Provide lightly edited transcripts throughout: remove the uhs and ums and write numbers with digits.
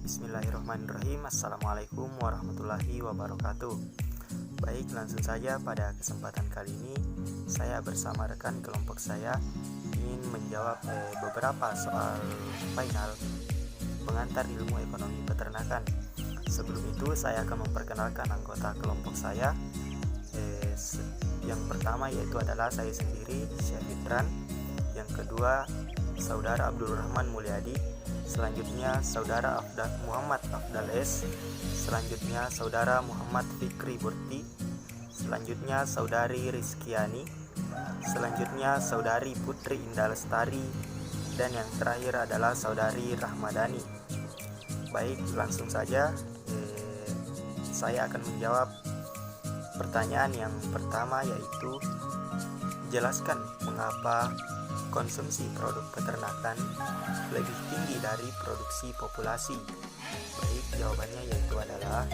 Bismillahirrahmanirrahim. Assalamualaikum warahmatullahi wabarakatuh. Baik, langsung saja pada kesempatan kali ini saya bersama rekan kelompok saya ingin menjawab beberapa soal final pengantar ilmu ekonomi peternakan. Sebelum itu saya akan memperkenalkan anggota kelompok saya. Yang pertama yaitu adalah saya sendiri, Syekh Fitran. Yang kedua, Saudara Abdul Rahman Mulyadi. Selanjutnya Saudara Muhammad Afdal S. Selanjutnya Saudara Muhammad Fikri Burti. Selanjutnya Saudari Rizkiani. Selanjutnya Saudari Putri Indah Lestari. Dan yang terakhir adalah Saudari Rahmadani. Baik, langsung saja saya akan menjawab pertanyaan yang pertama, yaitu jelaskan mengapa konsumsi produk peternakan lebih tinggi dari produksi populasi. Baik, jawabannya yaitu adalah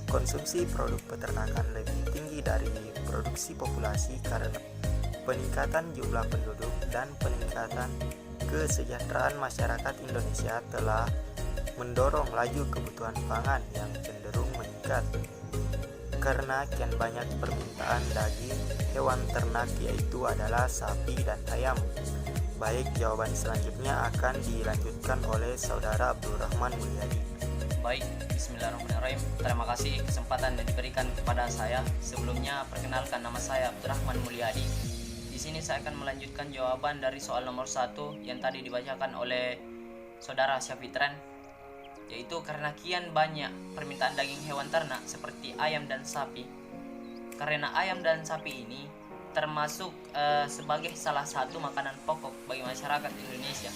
konsumsi produk peternakan lebih tinggi dari produksi populasi karena peningkatan jumlah penduduk dan peningkatan kesejahteraan masyarakat Indonesia telah mendorong laju kebutuhan pangan yang cenderung meningkat. Karena kian banyak permintaan daging hewan ternak, yaitu adalah sapi dan ayam. Baik, jawaban selanjutnya akan dilanjutkan oleh Saudara Abdul Rahman Mulyadi. Baik, bismillahirrahmanirrahim. Terima kasih kesempatan yang diberikan kepada saya. Sebelumnya perkenalkan, nama saya Abdul Rahman Mulyadi. Di sini saya akan melanjutkan jawaban dari soal nomor 1 yang tadi dibacakan oleh Saudara Syekh Fitran, yaitu karena kian banyak permintaan daging hewan ternak seperti ayam dan sapi. Karena ayam dan sapi ini termasuk sebagai salah satu makanan pokok bagi masyarakat Indonesia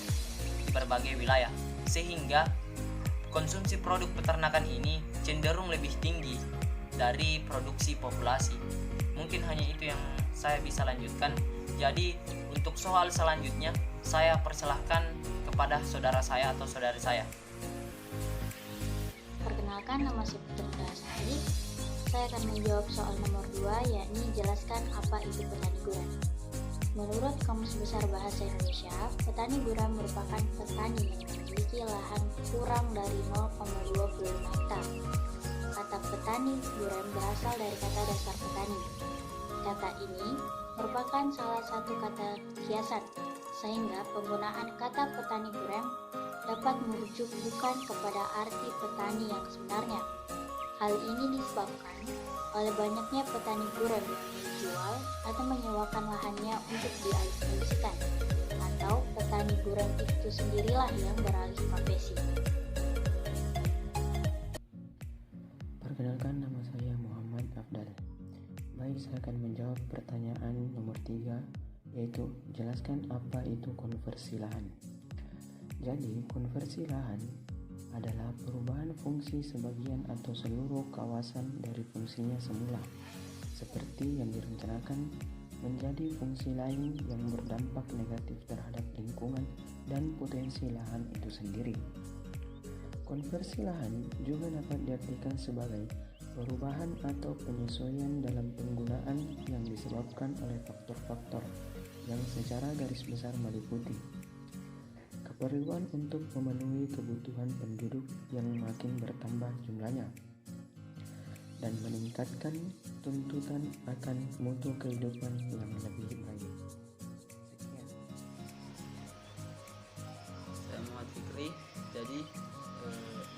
di berbagai wilayah, sehingga konsumsi produk peternakan ini cenderung lebih tinggi dari produksi populasi. Mungkin hanya itu yang saya bisa lanjutkan. Jadi untuk soal selanjutnya saya persilahkan kepada saudara saya atau saudari saya. Perkenalkan, nama saya Putri Dasari. Saya akan menjawab soal nomor 2, yakni jelaskan apa itu petani gurame. Menurut Kamus Besar Bahasa Indonesia, petani gurame merupakan petani yang memiliki lahan kurang dari 0,25 hektar. Kata petani gurame berasal dari kata dasar petani. Kata ini merupakan salah satu kata kiasan, sehingga penggunaan kata petani gurame dapat merujuk bukan kepada arti petani yang sebenarnya. Hal ini disebabkan oleh banyaknya petani gurame yang menjual atau menyewakan lahannya untuk dialih-fungsikan, atau petani gurame itu sendirilah yang beralih profesi. Perkenalkan, nama saya Muhammad Afdal. Baik, saya akan menjawab pertanyaan nomor 3, yaitu jelaskan apa itu konversi lahan. Jadi, konversi lahan adalah perubahan fungsi sebagian atau seluruh kawasan dari fungsinya semula, seperti yang direncanakan, menjadi fungsi lain yang berdampak negatif terhadap lingkungan dan potensi lahan itu sendiri. Konversi lahan juga dapat diartikan sebagai perubahan atau penyesuaian dalam penggunaan yang disebabkan oleh faktor-faktor yang secara garis besar meliputi keperluan untuk memenuhi kebutuhan penduduk yang makin bertambah jumlahnya dan meningkatkan tuntutan akan mutu kehidupan yang lebih baik. Sekian. Saya Muhammad Fikri. Jadi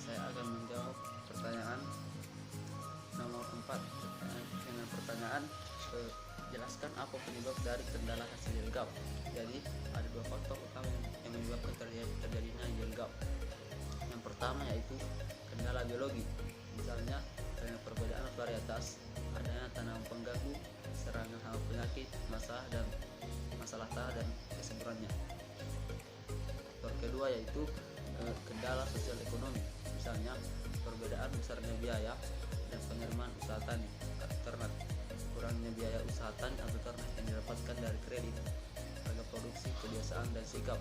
saya akan menjawab pertanyaan nomor 4 dengan pertanyaan jelaskan apa penyebab dari kendala hasil yield gap. Jadi ada dua faktor utama yang menyebabkan terjadinya yield gap. Yang pertama yaitu kendala biologi, misalnya karena perbedaan varietas, adanya tanaman pengganggu, serangan hama penyakit, masalah tanah dan kesuburannya. Faktor kedua yaitu kendala sosial ekonomi, misalnya perbedaan besarnya biaya dan penerimaan usaha tani atau ternak, kurangnya biaya usaha tani atau ternak yang didapatkan dari kredit, harga produksi, kebiasaan dan sikap,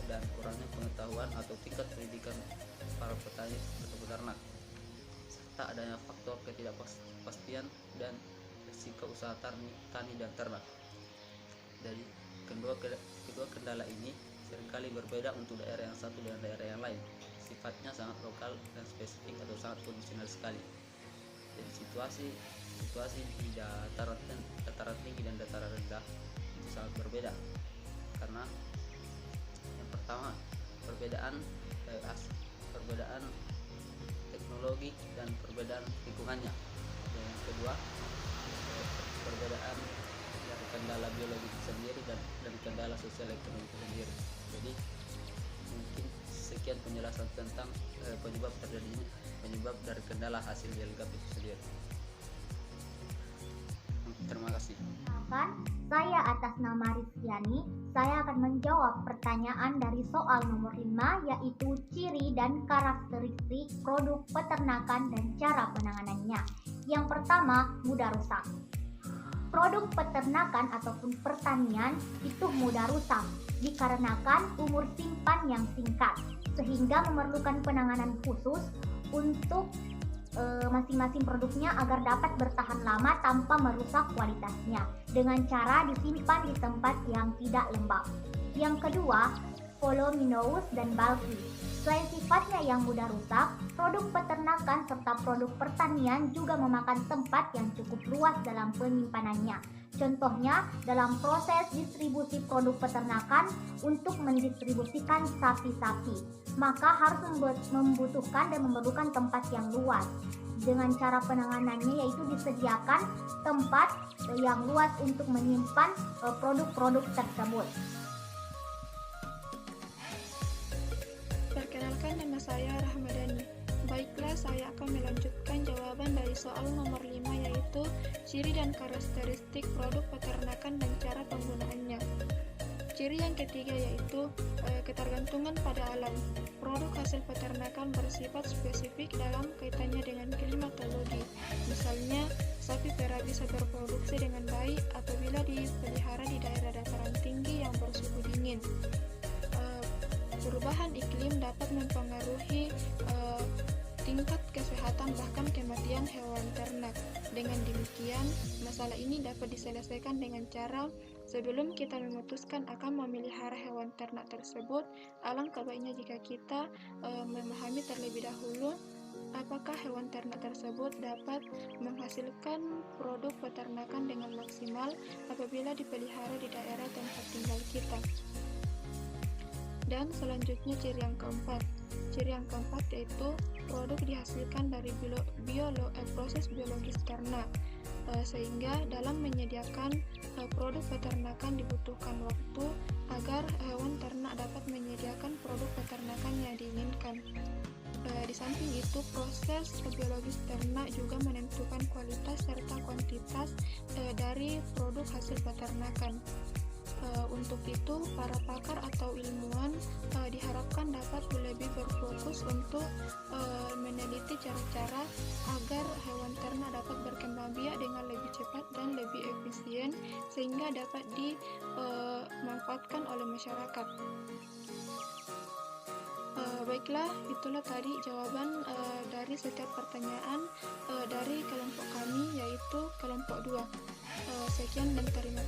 dan kurangnya pengetahuan atau tingkat pendidikan para petani atau peternak, serta adanya faktor ketidakpastian dan risiko usaha tani dan ternak. Dari kedua kendala ini seringkali berbeda untuk daerah yang satu dengan daerah yang lain. Sifatnya sangat lokal dan spesifik atau sangat kondisional sekali. Jadi situasi di dataran tinggi dan dataran rendah itu sangat berbeda, karena yang pertama perbedaan teknologi dan perbedaan lingkungannya, dan yang kedua perbedaan dari kendala biologi itu sendiri dan kendala sosial ekonomi itu sendiri. Jadi mungkin sekian penjelasan tentang penyebab dari kendala hasil GLGAP itu sendiri. Terima kasih. Saya atas nama Rizkyani, saya akan menjawab pertanyaan dari soal nomor 5, yaitu ciri dan karakteristik produk peternakan dan cara penanganannya. Yang pertama, mudah rusak. Produk peternakan ataupun pertanian itu mudah rusak dikarenakan umur simpan yang singkat, sehingga memerlukan penanganan khusus untuk masing-masing produknya agar dapat bertahan lama tanpa merusak kualitasnya dengan cara disimpan di tempat yang tidak lembab. Yang kedua, voluminous dan bulky. Selain sifatnya yang mudah rusak, produk peternakan serta produk pertanian juga memakan tempat yang cukup luas dalam penyimpanannya. Contohnya dalam proses distribusi produk peternakan untuk mendistribusikan sapi-sapi, maka harus membutuhkan dan memerlukan tempat yang luas. Dengan cara penanganannya yaitu disediakan tempat yang luas untuk menyimpan produk-produk tersebut. Perkenalkan, nama saya Rahmadani. Baiklah, saya akan melanjutkan jawaban dari soal nomor 5, yaitu ciri dan karakteristik produk peternakan dan cara penggunaannya. Ciri yang ketiga yaitu ketergantungan pada alam. Produk hasil peternakan bersifat spesifik dalam kaitannya dengan klimatologi. Misalnya, sapi perah bisa berproduksi dengan baik apabila dipelihara di daerah dataran tinggi yang bersuhu dingin. Perubahan iklim dapat mempengaruhi tingkat kesehatan bahkan kematian hewan ternak. Dengan demikian, masalah ini dapat diselesaikan dengan cara sebelum kita memutuskan akan memelihara hewan ternak tersebut, alangkah baiknya jika kita memahami terlebih dahulu apakah hewan ternak tersebut dapat menghasilkan produk peternakan dengan maksimal apabila dipelihara di daerah tempat tinggal kita. Dan selanjutnya ciri yang keempat. Ciri yang keempat yaitu produk dihasilkan dari proses biologis ternak, sehingga dalam menyediakan produk peternakan dibutuhkan waktu agar hewan ternak dapat menyediakan produk peternakan yang diinginkan. Di samping itu, proses biologis ternak juga menentukan kualitas serta kuantitas dari produk hasil peternakan. Untuk itu, para pakar atau ilmuwan diharapkan dapat lebih berfokus untuk meneliti cara-cara agar hewan ternak dapat berkembang biak dengan lebih cepat dan lebih efisien sehingga dapat dimanfaatkan oleh masyarakat. Baiklah, itulah tadi jawaban dari setiap pertanyaan dari kelompok kami, yaitu kelompok 2. Sekian dan terima